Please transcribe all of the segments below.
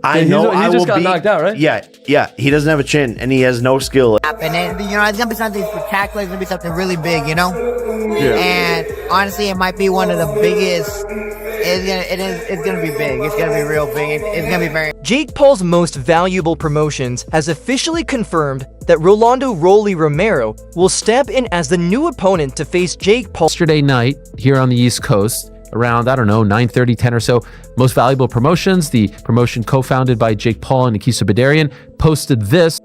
I know he just got knocked out, right? Yeah. He doesn't have a chin, and he has no skill. And then, it's gonna be something spectacular. It's gonna be something really big, Yeah. And honestly, it might be one of the biggest. It's gonna be big. It's gonna be real big. It's gonna be very. Jake Paul's Most Valuable Promotions has officially confirmed that Rolando "Rolly" Romero will step in as the new opponent to face Jake Paul. Yesterday night here on the East Coast, around, 9:30, 10 or so, Most Valuable Promotions, the promotion co-founded by Jake Paul and Nikisa Badarian, posted this.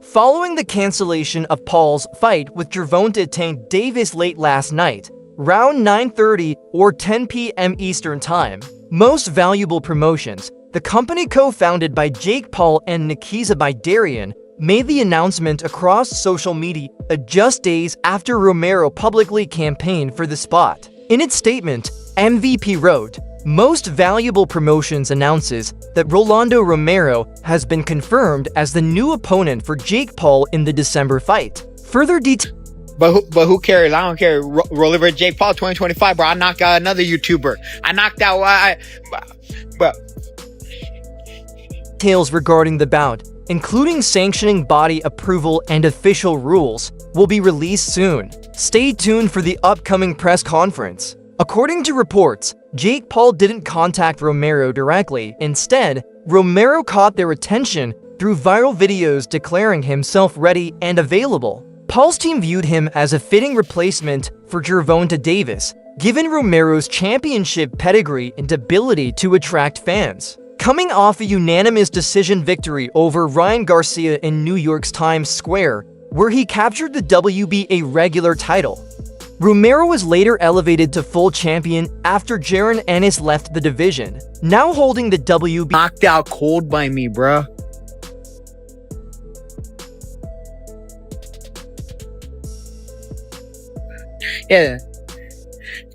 Following the cancellation of Paul's fight with Gervonta Tank Davis late last night, around 9:30 or 10 p.m. Eastern Time, Most Valuable Promotions, the company co-founded by Jake Paul and Nikisa Badarian, made the announcement across social media just days after Romero publicly campaigned for the spot. In its statement, MVP wrote, "Most Valuable Promotions announces that Rolando Romero has been confirmed as the new opponent for Jake Paul in the December fight." Further details. But who cares? I don't care. Roll over Jake Paul 2025, bro. I knocked out another YouTuber. I knocked out. Bro. Details regarding the bout, including sanctioning body approval and official rules, will be released soon. Stay tuned for the upcoming press conference. According to reports, Jake Paul didn't contact Romero directly. Instead, Romero caught their attention through viral videos declaring himself ready and available. Paul's team viewed him as a fitting replacement for Gervonta Davis, given Romero's championship pedigree and ability to attract fans. Coming off a unanimous decision victory over Ryan Garcia in New York's Times Square, where he captured the WBA regular title. Romero was later elevated to full champion after Jaron Ennis left the division, now holding the WBA. Knocked out cold by me, bruh. Yeah.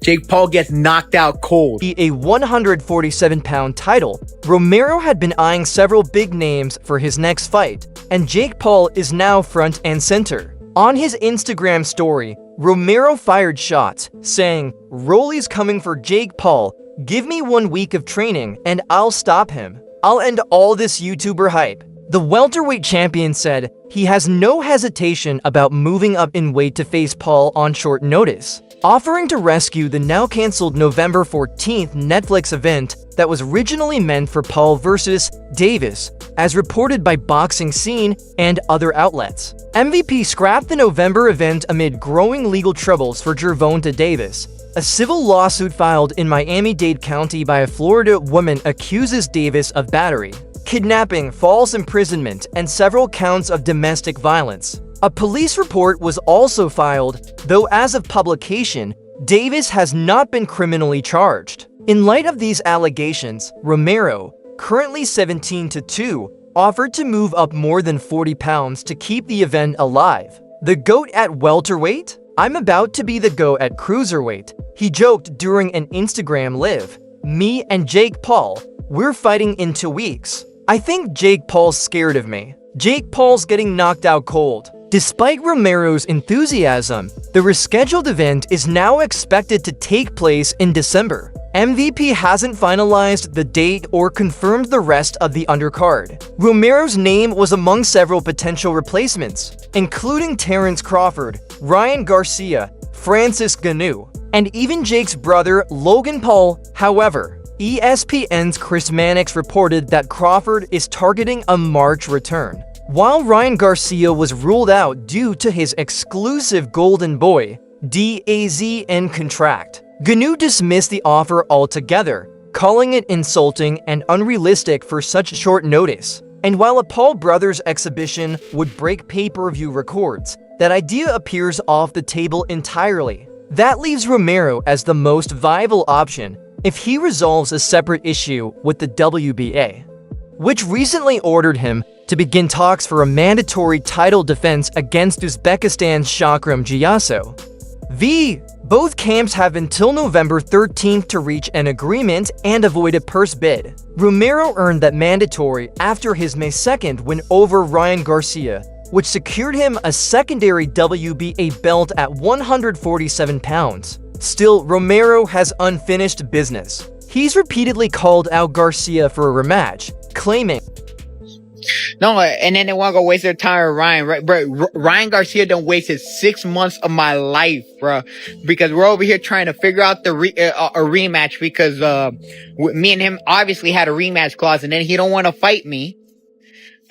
Jake Paul gets knocked out cold. A 147-pound title, Romero had been eyeing several big names for his next fight, and Jake Paul is now front and center. On his Instagram story, Romero fired shots, saying, "Rolly's coming for Jake Paul. Give me 1 week of training and I'll stop him. I'll end all this YouTuber hype." The welterweight champion said he has no hesitation about moving up in weight to face Paul on short notice, offering to rescue the now-canceled November 14th Netflix event that was originally meant for Paul versus Davis, as reported by Boxing Scene and other outlets. MVP scrapped the November event amid growing legal troubles for Gervonta Davis. A civil lawsuit filed in Miami-Dade County by a Florida woman accuses Davis of battery, kidnapping, false imprisonment, and several counts of domestic violence. A police report was also filed, though as of publication, Davis has not been criminally charged. In light of these allegations, Romero, currently 17-2, offered to move up more than 40 pounds to keep the event alive. The GOAT at welterweight? "I'm about to be the GOAT at cruiserweight," he joked during an Instagram live. "Me and Jake Paul, we're fighting in 2 weeks. I think Jake Paul's scared of me." Jake Paul's getting knocked out cold. Despite Romero's enthusiasm, the rescheduled event is now expected to take place in December. MVP hasn't finalized the date or confirmed the rest of the undercard. Romero's name was among several potential replacements, including Terrence Crawford, Ryan Garcia, Francis Ngannou, and even Jake's brother Logan Paul. However, ESPN's Chris Mannix reported that Crawford is targeting a March return, while Ryan Garcia was ruled out due to his exclusive Golden Boy (DAZN) contract. Ngannou dismissed the offer altogether, calling it insulting and unrealistic for such short notice. And while a Paul Brothers exhibition would break pay-per-view records, that idea appears off the table entirely. That leaves Romero as the most viable option if he resolves a separate issue with the WBA, which recently ordered him to begin talks for a mandatory title defense against Uzbekistan's Shakram Giyaso. Both camps have until November 13th to reach an agreement and avoid a purse bid. Romero earned that mandatory after his May 2nd win over Ryan Garcia, which secured him a secondary WBA belt at 147 pounds. Still, Romero has unfinished business. He's repeatedly called out Garcia for a rematch, claiming, No, and then they want to go waste their time with Ryan, right, bro? Ryan Garcia done wasted 6 months of my life, bro, because we're over here trying to figure out the a rematch because me and him obviously had a rematch clause, and then he don't want to fight me,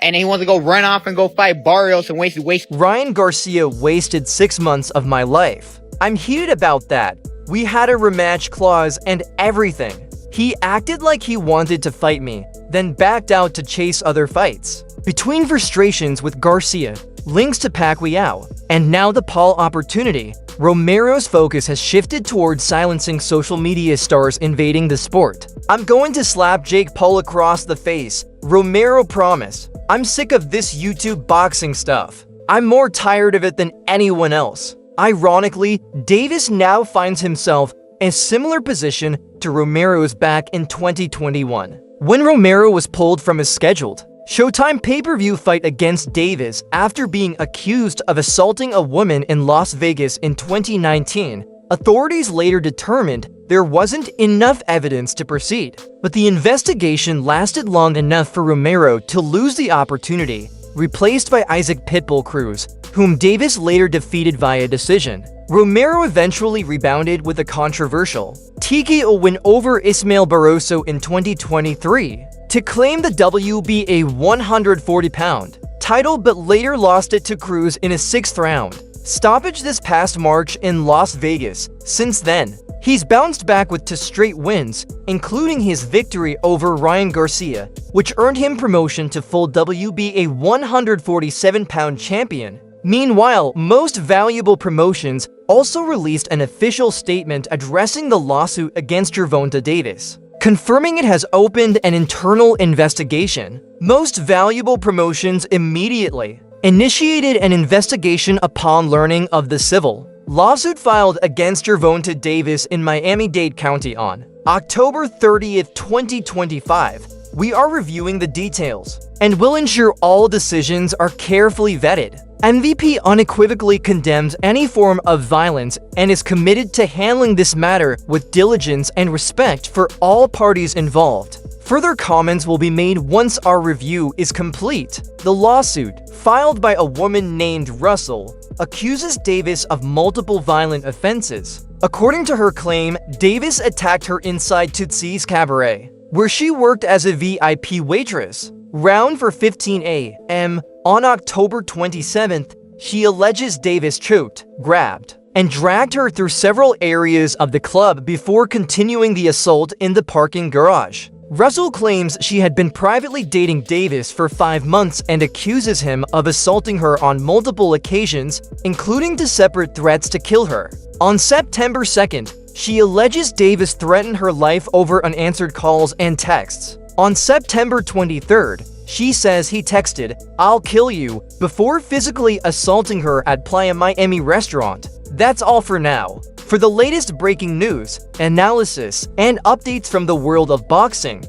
and then he wants to go run off and go fight Barrios and waste. Ryan Garcia wasted 6 months of my life. I'm heated about that. We had a rematch clause and everything. He acted like he wanted to fight me, then backed out to chase other fights. Between frustrations with Garcia, links to Pacquiao, and now the Paul opportunity, Romero's focus has shifted towards silencing social media stars invading the sport. I'm going to slap Jake Paul across the face, Romero promised. I'm sick of this YouTube boxing stuff. I'm more tired of it than anyone else. Ironically, Davis now finds himself in a similar position to Romero's back in 2021, when Romero was pulled from his scheduled Showtime pay-per-view fight against Davis after being accused of assaulting a woman in Las Vegas in 2019. Authorities later determined there wasn't enough evidence to proceed, but the investigation lasted long enough for Romero to lose the opportunity, replaced by Isaac Pitbull Cruz, whom Davis later defeated via decision. Romero eventually rebounded with a controversial TKO win over Ismael Barroso in 2023 to claim the WBA 140-pound title, but later lost it to Cruz in a 6th round stoppage this past March in Las Vegas. Since then, he's bounced back with 2 straight wins, including his victory over Ryan Garcia, which earned him promotion to full WBA 147-pound champion. Meanwhile, Most Valuable Promotions also released an official statement addressing the lawsuit against Gervonta Davis, confirming it has opened an internal investigation. Most Valuable Promotions immediately initiated an investigation upon learning of the civil lawsuit filed against Gervonta Davis in Miami-Dade County on October 30th, 2025. We are reviewing the details and will ensure all decisions are carefully vetted. MVP unequivocally condemns any form of violence and is committed to handling this matter with diligence and respect for all parties involved. Further comments will be made once our review is complete. The lawsuit, filed by a woman named Russell, accuses Davis of multiple violent offenses. According to her claim, Davis attacked her inside Tootsie's Cabaret, where she worked as a VIP waitress. Round for 15 a.m. on October 27th, she alleges Davis choked, grabbed, and dragged her through several areas of the club before continuing the assault in the parking garage. Russell claims she had been privately dating Davis for 5 months and accuses him of assaulting her on multiple occasions, including to separate threats to kill her. On September 2nd, she alleges Davis threatened her life over unanswered calls and texts. On September 23rd, she says he texted, "I'll kill you," before physically assaulting her at Playa Miami restaurant. That's all for now. For the latest breaking news, analysis, and updates from the world of boxing,